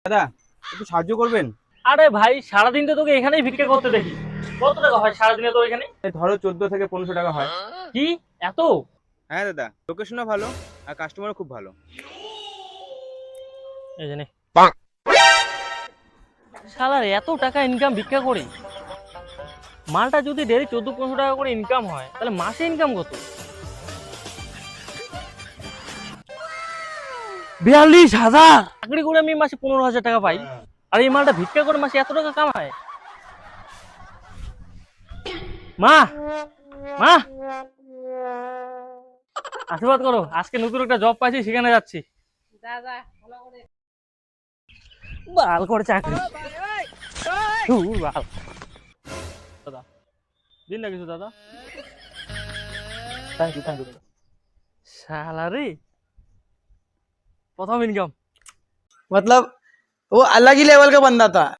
দাদা, একটু সাহায্য করবেন? আরে ভাই, সারাদিন তো তোকে এখানেই ভিক্ষা করতে দেখি। কত টাকা হয় সারাদিনে তোর এখানে? এই ধরো 14 থেকে 15 টাকা হয়। কি, এত? হ্যাঁ দাদা, লোকেশনও ভালো আর কাস্টমারও খুব ভালো। এই জানে শালার এত টাকা ইনকাম ভিক্ষা করে। মালটা যদি ডেলি 14-15 টাকা করে ইনকাম হয়, তাহলে মাসে ইনকাম কত? 42,000! চাকরি করে আমি মাসে 15,000 টাকা পাই, আর এই মালটা ভিক্ষা করে মাসে এত টাকা কামায়। মা, মা, আশীর্বাদ করো, আজকে নতুন একটা জব পাইছি, সেখানে যাচ্ছি। বাল করে চাকরি। ধুর বাল। দাদা, দিন না কিছু দাদা। Thank you, thank you. শালা রে, প্রথম ইনকাম। मतलब वो अलग ही लेवल का बंदा था।